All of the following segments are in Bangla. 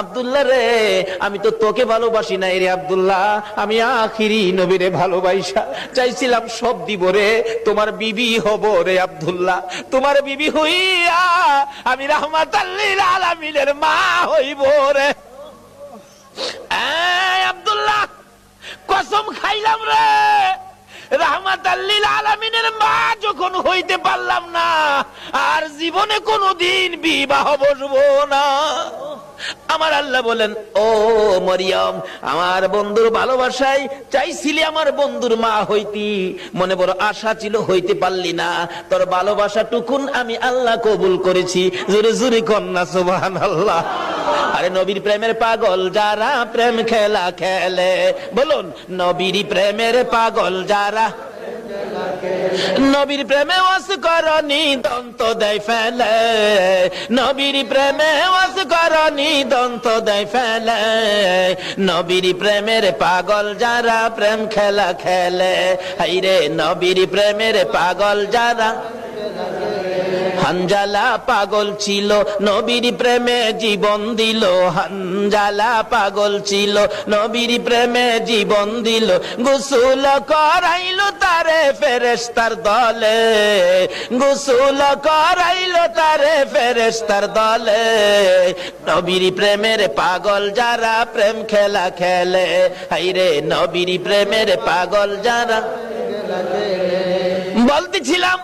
আব্দুল্লাহ রে, আমি তো তোকে ভালোবাসি না রে আব্দুল্লাহ, আমি আখিরি নবীরে ভালোবাসা চাইছিলাম, সব দিব রে, তোমার বিবি হব রে আব্দুল্লাহ, তোমার বিবি হইয়া আমি রাহমাতাল লিল আলামিনের মা হইব রে। আব্দুল্লাহ, কসম খাইলাম রে, রাহমাতাল লিল আলামিনের মা যখন হইতে পারলাম না, আর জীবনে কোনোদিন বিবাহ বসবো না। আমার আল্লাহ বলেন, ও মরিয়ম, আমার বন্ধুর ভালোবাসায় চাইছিলি আমার বন্ধুর মা হইতি, মনে বড় আশা ছিল, হইতে পারলি না, তোর ভালোবাসা টুকুন আমি আল্লাহ কবুল করেছি। জোরে জোরে কন্যা সুবহানাল্লাহ। আরে নবীর প্রেমের পাগল যারা প্রেম খেলা খেলে, বলুন নবীর প্রেমের পাগল যারা, নবীর প্রেমে ওয়াস করনি দন্ত দেয় ফেলে, নবীর প্রেমে ওয়াস করনি দন্ত দেয় ফেলে, নবীর প্রেমের পাগল যারা প্রেম খেলা খেলে, হাইরে নবীর প্রেমের পাগল যারা। হানজালা পাগল ছিল নবীর প্রেমে জীবন দিল, হানজালা পাগল ছিল নবীর প্রেমে জীবন দিল, গোসল করাইল তারে ফেরেশতার দলে, গোসল করাইল তারে ফেরেশতার দলে, নবীর প্রেমের পাগল যারা প্রেম খেলা খেলে, হাইরে নবীর প্রেমের পাগল যারা। বলতেছিলাম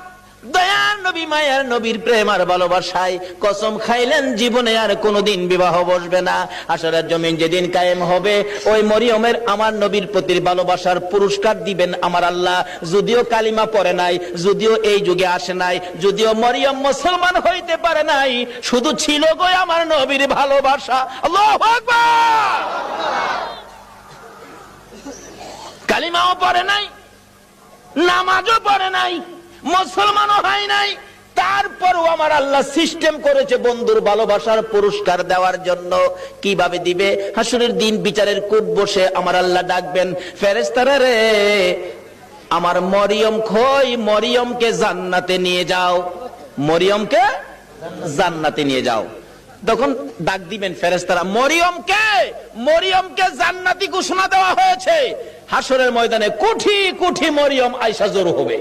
দয়ার নবী মায়ার নবীর প্রেম আর ভালোবাসায় কসম খাইলেন জীবনে আর কোনোদিন বিবাহ বসবে না। আসরের জমিন যেদিন কায়েম হবে, ওই মরিয়মের আমার নবীর প্রতি ভালোবাসার পুরস্কার দিবেন আমার আল্লাহ। যদিও কালিমা পড়ে নাই, যদিও এই যুগে আসে নাই, যদিও মরিয়ম মুসলমান হইতে পারে নাই, শুধু ছিল গো আমার নবীর ভালোবাসা। আল্লাহু আকবার। কালিমাও পড়ে নাই, নামাজও পড়ে নাই, মুসলমানও হয় নাই, তারপরও আমার আল্লাহ সিস্টেম করেছে বন্ধুর ভালোবাসার পুরস্কার দেওয়ার জন্য। কিভাবে দিবে? হাসরের দিন বিচারের কূপ বসে আমার আল্লাহ ডাকবেন, ফেরেশতারা রে, আমার মরিয়ম কই, মরিয়মকে জান্নাতে নিয়ে যাও, মরিয়মকে জান্নাতে নিয়ে যাও। তখন ডাক দিবেন ফেরেশতারা, মরিয়মকে, মরিয়মকে জান্নাতি ঘোষণা দেওয়া হয়েছে। হাসরের ময়দানে কোটি কোটি মরিয়ম আয়েশা জড়ো হবে,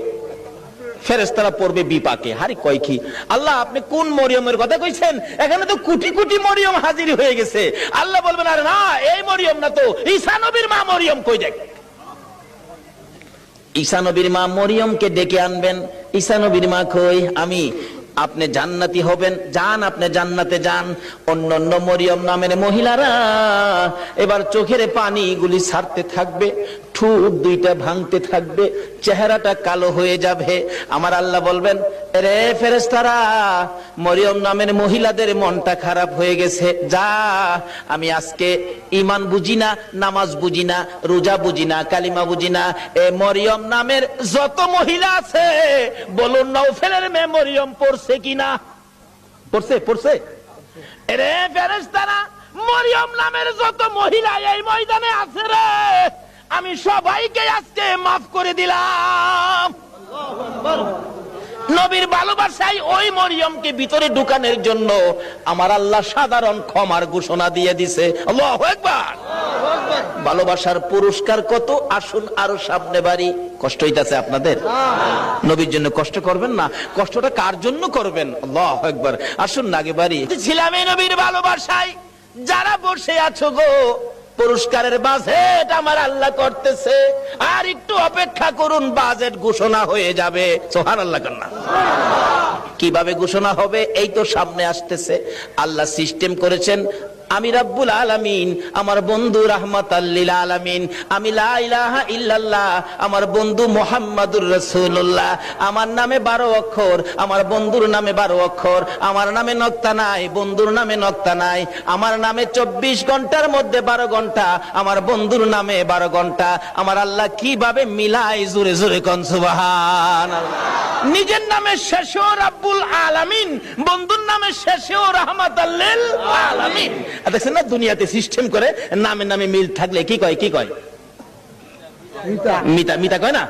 ফেরেশতারা পড়বে বিপাকে, হারি কয় কি আল্লাহ আপনি কোন মরিয়মের কথা কইছেন? এখানে তো কোটি কোটি মরিয়ম হাজির হয়ে গেছে। আল্লাহ বলবেন, আরে না, এই মরিয়ম না তো, ঈসা নবীর মা মরিয়ম কই দেখ। ঈসা নবীর মা মরিয়মকে ডেকে আনবেন, ঈসা নবীর মা কই, আমি, আপনি জান্নাতি হবেন, যান আপনি জান্নাতে যান। অন্য মরিয়ম নামের মহিলারা এবার চোখের পানিগুলি ছাড়তে থাকবে, ঠোঁট দুইটা ভাঙতে থাকবে, চেহারাটা কালো হয়ে যাবে। আমার আল্লাহ বলবেন, রে ফেরেশতারা, মরিয়ম নামের মহিলাদের মনটা খারাপ হয়ে গেছে, যা, আমি আজকে ঈমান বুঝি না, নামাজ বুঝি না, রোজা বুঝি না, কালিমা বুঝি না, এ মরিয়ম নামের যত মহিলা আছে বলুন নওফেলের মেয়ে মরিয়ম পড়ছে কিনা? পড়ছে, পড়ছে। রে ফেরেশতারা, মরিয়ম নামের যত মহিলা এই ময়দানে আছে রে, আমি সবাইকে আজকে মাফ করে দিলাম। নবীর ভালোবাসায় ওই মরিয়মকে ভিতরে ঢুকানোর জন্য আমার আল্লাহ সাধারণ ক্ষমার ঘোষণা দিয়ে দিছে। আল্লাহু আকবার। ভালোবাসার পুরস্কার কত, আসুন আরো সামনে বাড়ি। কষ্ট হইতাছে আপনাদের? নবীর জন্য কষ্ট করবেন না, কষ্টটা কার জন্য করবেন? আল্লাহু আকবার। আসুন না আগে বাড়ি। ছিলাম এই নবীর ভালোবাসায়, যারা বসে আছো গো, পুরস্কারের বাজেট আমার আল্লাহ করতেছে, আর একটু অপেক্ষা করুন, বাজেট ঘোষণা হয়ে যাবে। সুবহানাল্লাহ কন্যা। কিভাবে ঘোষণা হবে? এই তো সামনে আসতেছে। আল্লাহ সিস্টেম করেছেন, আমি রাব্বুল আলামিন, আমার বন্ধু রাহমাতাল লিল আলামিন, আমি লা ইলাহা ইল্লাল্লাহ, আমার বন্ধু মুহাম্মাদুর রাসূলুল্লাহ, আমার নামে 12 অক্ষর, আমার বন্ধুর নামে 12 অক্ষর, আমার নামে নক্তা নাই, বন্ধুর নামে নক্তা নাই, আমার নামে 24 ঘন্টার মধ্যে 12 ঘন্টা, আমার বন্ধুর নামে 12 ঘন্টা। আমার আল্লাহ কিভাবে মিলাই, জোরে জোরে কোন সুবহানাল্লাহ। নিজের নামে শেষেও রাব্বুল আলামিন, বন্ধুর নামে শেষেও রাহমাতাল লিল আলামিন। দেখছেন না, দুনিয়াতে সিস্টেম করে নামে নামে মিল থাকলে কি কয়, কি কয়? মিতা, মিতা কয় না?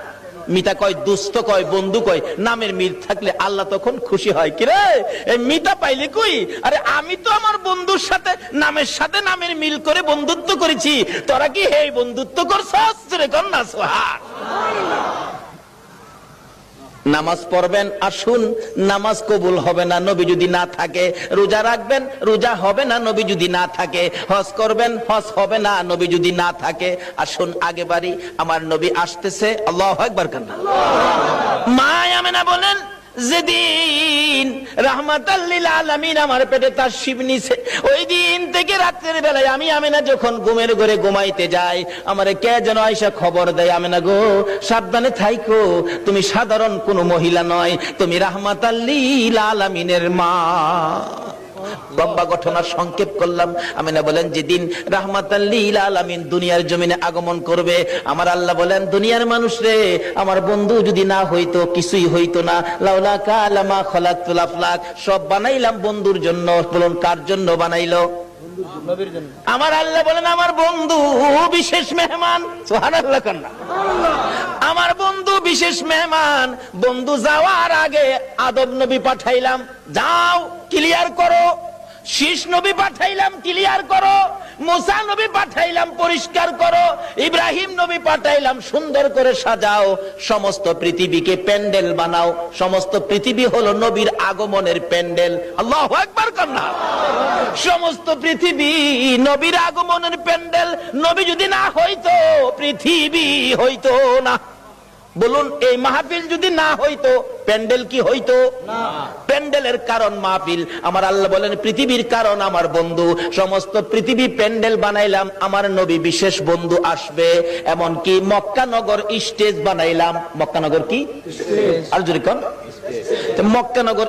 মিতা কয় দুস্থ কয় বন্ধু কয়, নামের মিল থাকলে আল্লাহ তখন খুশি হয়। কি রে এই মিতা পাইলি কই? আরে আমি তো আমার বন্ধুর সাথে নামের সাথে নামের মিল করে বন্ধুত্ব করেছি, তোরা কি এই বন্ধুত্ব করছস? কন্যা সুবহানাল্লাহ। নামাজ পড়বেন, আসুন, নামাজ কবুল হবে না নবী যদি না থাকে। রোজা রাখবেন, রোজা হবে না নবী যদি না থাকে। হজ করবেন, হজ হবে না নবী যদি না থাকে। আসুন আগে বাড়ি, আমার নবী আসতেছে। আল্লাহু আকবার। কান্না মা আমেনা বলেন, যেদিন রাহমাতাল লিল আলামিন আমার পেটে তার শিব নিছে, ওই দিন থেকে রাতের বেলায় আমি আমেনা যখন ঘুমের ঘরে ঘুমাইতে যাই, আমারে কে যেন আয়েশা খবর দেয়, আমেনা গো সাবধানে থাইকো, তুমি সাধারণ কোনো মহিলা নয়, তুমি রাহমাতাল লিল আলামিনের মা। লম্বা ঘটনা সংক্ষেপ করলাম। আমিনা বলেন, যেদিন রাহমাতাল লিল আলামিন দুনিয়ার জমিনে আগমন করবে, আমার আল্লাহ বলেন, দুনিয়ার মানুষ রে, আমার বন্ধু যদি না হইতো কিছুই হইতো না। লাউলা কালামা খালাকতুল আফলাক, সব বানাইলাম বন্ধুর জন্য। বলুন কার জন্য বানাইলো? আমার আল্লাহ বলেন, আমার বন্ধু বিশেষ মেহমান। সুবহানাল্লাহ। কান্না আমার বন্ধু বিশেষ মেহমান। বন্ধু যাওয়ার আগে আদম নবী পাঠাইলাম, যাও ক্লিয়ার করো। শীষ নবী পাঠাইলাম, ক্লিয়ার করো। মুসা নবী পাঠাইলাম, পরিষ্কার করো। ইব্রাহিম নবী পাঠাইলাম, সুন্দর করে সাজাও। সমস্ত পৃথিবীকে প্যান্ডেল বানাও। সমস্ত পৃথিবী হলো নবীর আগমনের প্যান্ডেল। আল্লাহু আকবার। কান্না সমস্ত পৃথিবী নবীর আগমনের প্যান্ডেল। নবী যদি না হইতো পৃথিবী হইতো না। বলুন এই মাহফিল যদি না হইতো প্যান্ডেল কি হইতো? না। প্যান্ডেলের কারণ মাহফিল। আমার আল্লাহ বলেন, পৃথিবীর কারণ আমার বন্ধু। সমস্ত পৃথিবী প্যান্ডেল বানাইলাম, আমার নবী বিশেষ বন্ধু আসবে। এমনকি মক্কা নগর স্টেজ বানাইলাম। মক্কা নগর কি? আর জোরে কোন? মক্কা নগর